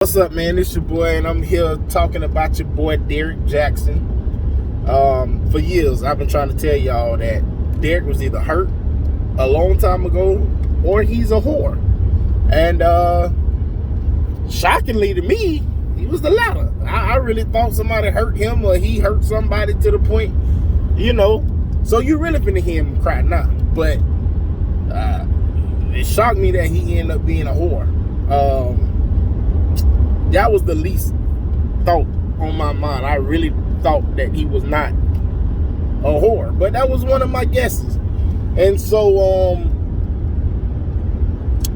What's up, man? It's your boy, and I'm here talking about your boy Derrick jaxn. For years, I've been trying to tell y'all that Derrick was either hurt a long time ago or he's a whore. And shockingly to me, he was the latter. I really thought somebody hurt him or he hurt somebody to the point, So you really finna hear him cry now. But it shocked me that he ended up being a whore. That was the least thought on my mind. I really thought that he was not a whore, but that was one of my guesses. And so,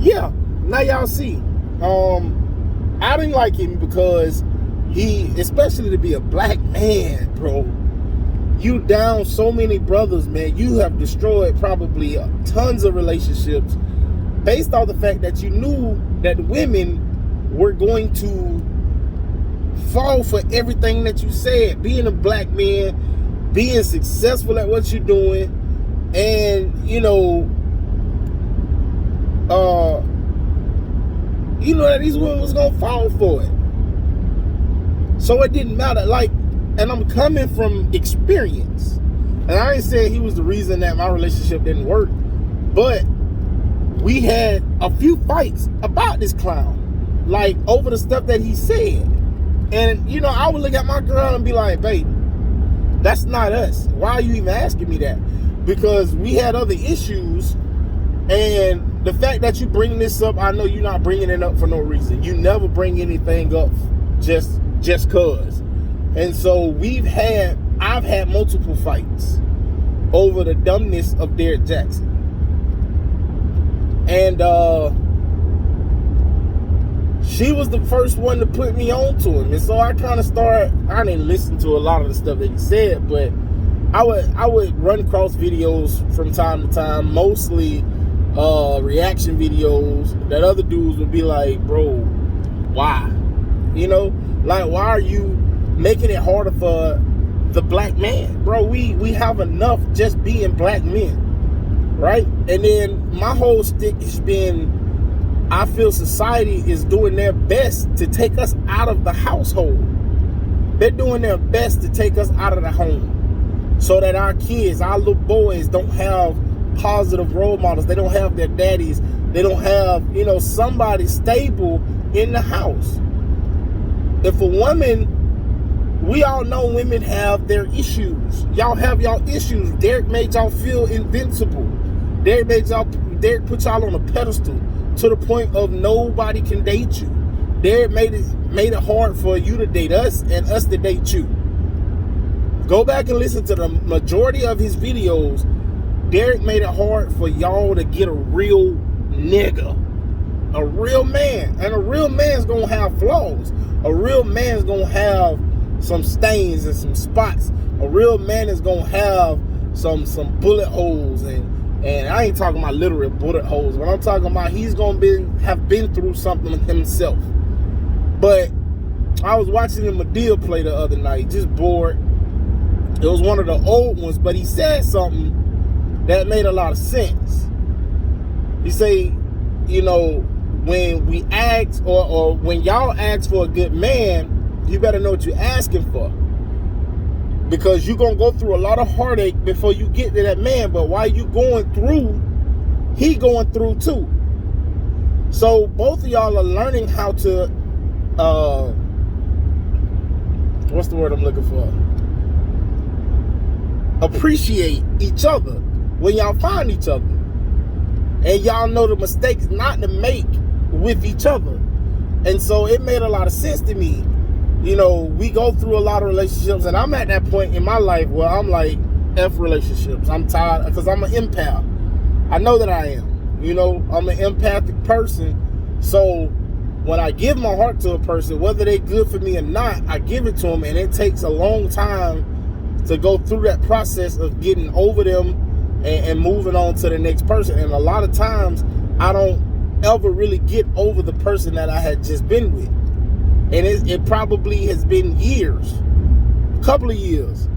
yeah, now y'all see. I didn't like him because especially to be a black man, bro, you down so many brothers, man. You have destroyed probably tons of relationships based off the fact that you knew that women were going to fall for everything that you said. Being a black man, being successful at what you're doing, and that these women was gonna fall for it. So it didn't matter. And I'm coming from experience. And I ain't saying he was the reason that my relationship didn't work, but we had a few fights about this clown. Over the stuff that he said. And, I would look at my girl and be like, babe, that's not us. Why are you even asking me that? Because we had other issues. And the fact that you bring this up, I know you're not bringing it up for no reason. You never bring anything up just cause. And so I've had multiple fights over the dumbness of Derrick jaxn. And, she was the first one to put me on to him. And so I didn't listen to a lot of the stuff that he said, but I would run across videos from time to time, mostly reaction videos that other dudes would be like, bro, why? Why are you making it harder for the black man? Bro, we have enough just being black men, right? And then my whole stick has been, I feel society is doing their best to take us out of the household. They're doing their best to take us out of the home so that our kids, our little boys, don't have positive role models. They don't have their daddies. They don't have, somebody stable in the house. If a woman, we all know women have their issues. Y'all have y'all issues. Derrick made y'all feel invincible. Derrick put y'all on a pedestal to the point of nobody can date you. Derrick made it hard for you to date us and us to date you. Go back and listen to the majority of his videos. Derrick made it hard for y'all to get a real nigga, a real man. And a real man's gonna have flaws. A real man's gonna have some stains and some spots. A real man is gonna have some bullet holes, and I ain't talking about literal bullet holes, but I'm talking about he's gonna have been through something himself. But I was watching him a deal play the other night, just bored. It was one of the old ones, but he said something that made a lot of sense. He say, when we ask or when y'all ask for a good man, you better know what you're asking for. Because you're going to go through a lot of heartache before you get to that man. But while you going through, he going through too. So both of y'all are learning how to, what's the word I'm looking for? Appreciate each other when y'all find each other. And y'all know the mistakes not to make with each other. And so it made a lot of sense to me. We go through a lot of relationships, and I'm at that point in my life where I'm like, F relationships. I'm tired because I'm an empath. I know that I am. I'm an empathic person. So when I give my heart to a person, whether they're good for me or not, I give it to them, and it takes a long time to go through that process of getting over them and moving on to the next person. And a lot of times, I don't ever really get over the person that I had just been with. And it probably has been years, a couple of years.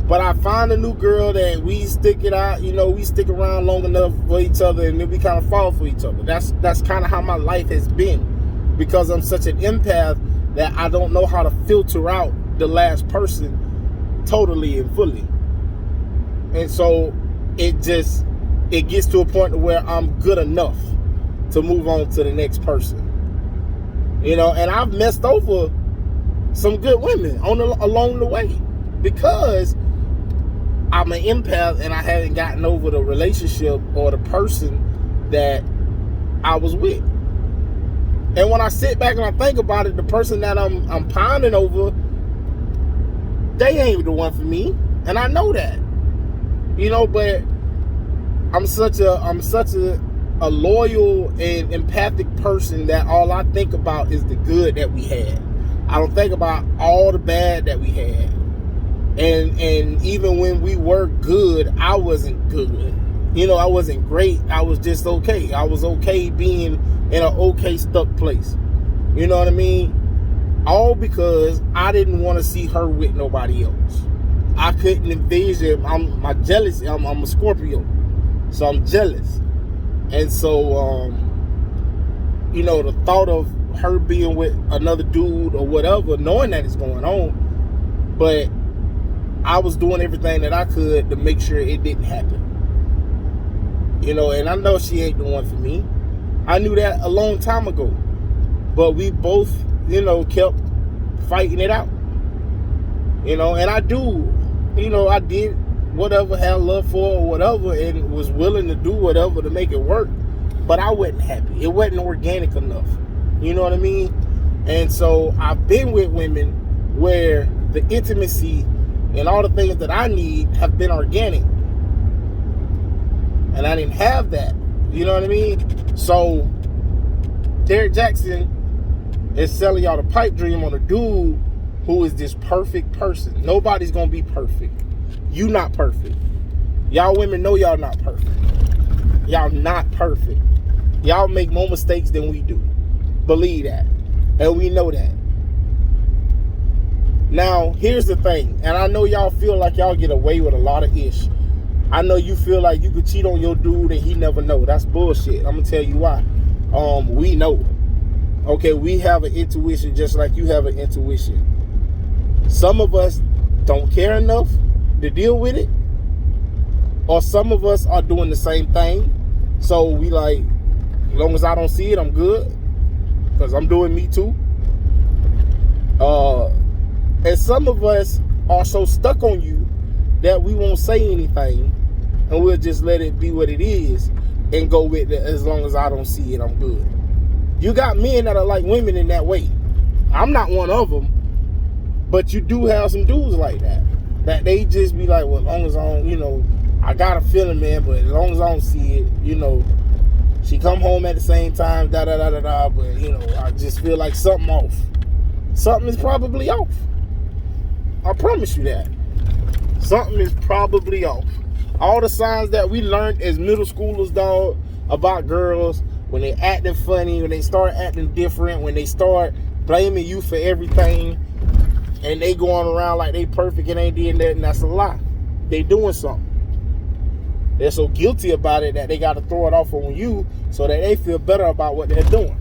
But I find a new girl that we stick it out, we stick around long enough for each other, and then we kind of fall for each other. That's kind of how my life has been. because I'm such an empath that I don't know how to filter out the last person totally and fully. And so it gets to a point where I'm good enough to move on to the next person. You know, and I've messed over some good women along the way because I'm an empath and I hadn't gotten over the relationship or the person that I was with. And when I sit back and I think about it, the person that I'm ponding over, they ain't the one for me, and I know that. You know, but I'm such a loyal and empathic person that all I think about is the good that we had. I don't think about all the bad that we had. And even when we were good, I wasn't good. You know, I wasn't great. I was just okay. I was okay being in an okay stuck place. You know what I mean? All because I didn't want to see her with nobody else. I couldn't envision. I'm a Scorpio, so I'm jealous. And so, you know, the thought of her being with another dude or whatever, knowing that it's going on, but I was doing everything that I could to make sure it didn't happen. You know, and I know she ain't the one for me. I knew that a long time ago. But we both, you know, kept fighting it out. You know, and I did whatever, had love for or whatever, and was willing to do whatever to make it work. But I wasn't happy. It wasn't organic enough. You know what I mean? And so I've been with women where the intimacy and all the things that I need have been organic. And I didn't have that. You know what I mean? So Derrick Jaxn is selling y'all the pipe dream on a dude who is this perfect person. Nobody's gonna be perfect. You not perfect. Y'all women know y'all not perfect. Y'all not perfect. Y'all make more mistakes than we do. Believe that. And we know that. Now, here's the thing. And I know y'all feel like y'all get away with a lot of ish. I know you feel like you could cheat on your dude and he never know. That's bullshit. I'm gonna tell you why. We know. Okay, we have an intuition just like you have an intuition. Some of us don't care enough to deal with it. Or some of us are doing the same thing. So we like, as long as I don't see it, I'm good. Because I'm doing me too. And some of us are so stuck on you that we won't say anything. And we'll just let it be what it is and go with it. As long as I don't see it, I'm good. You got men that are like women in that way. I'm not one of them. But you do have some dudes like that. That they just be like, well, as long as I don't, you know, I got a feeling, man, but as long as I don't see it, you know, she come home at the same time, da-da-da-da-da, but, you know, I just feel like something off. Something is probably off. I promise you that. Something is probably off. All the signs that we learned as middle schoolers, dog, about girls, when they acting funny, when they start acting different, when they start blaming you for everything, and they going around like they perfect and ain't did nothing, that's a lie. They doing something. They're so guilty about it that they got to throw it off on you so that they feel better about what they're doing.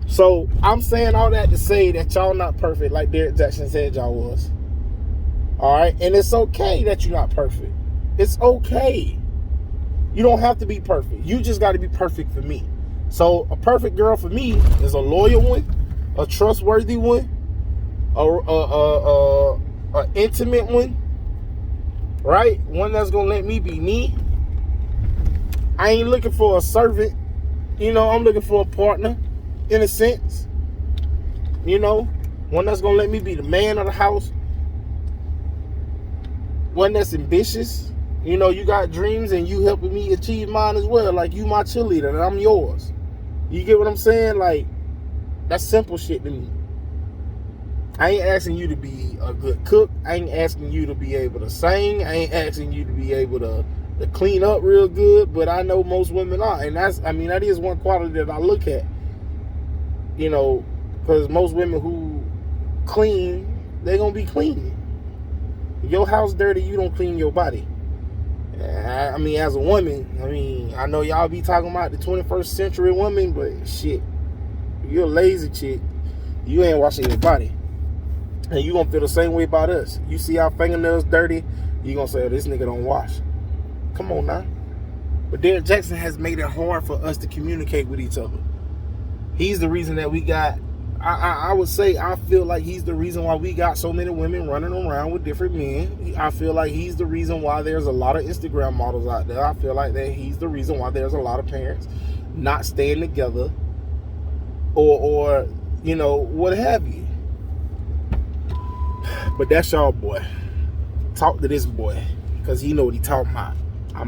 So I'm saying all that to say that y'all not perfect like Derrick Jaxn said y'all was. All right? And it's okay that you're not perfect. It's okay. You don't have to be perfect. You just got to be perfect for me. So a perfect girl for me is a loyal one, a trustworthy one, a intimate one, right? One that's gonna let me be me. I ain't looking for a servant. You know, I'm looking for a partner, in a sense. You know, one that's gonna let me be the man of the house. One that's ambitious. You know, you got dreams and you helping me achieve mine as well. Like, you my cheerleader and I'm yours. You get what I'm saying? Like, that's simple shit to me. I ain't asking you to be a good cook. I ain't asking you to be able to sing. I ain't asking you to be able to clean up real good. But I know most women are. And that is one quality that I look at. You know, because most women who clean, they're going to be clean. If your house dirty, you don't clean your body. I mean, as a woman, I know y'all be talking about the 21st century woman, but shit, You're a lazy chick. You ain't washing your body. And you gonna feel the same way about us. You see our fingernails dirty, you gonna say, oh, this nigga don't wash. Come on now. But Derrick Jaxn has made it hard for us to communicate with each other. He's the reason that we got, I would say, I feel like he's the reason why we got so many women running around with different men. I feel like he's the reason why there's a lot of Instagram models out there. I feel like that he's the reason why there's a lot of parents not staying together or you know, what have you. But that's y'all boy. Talk to this boy, because he know what he talking about. I'm out.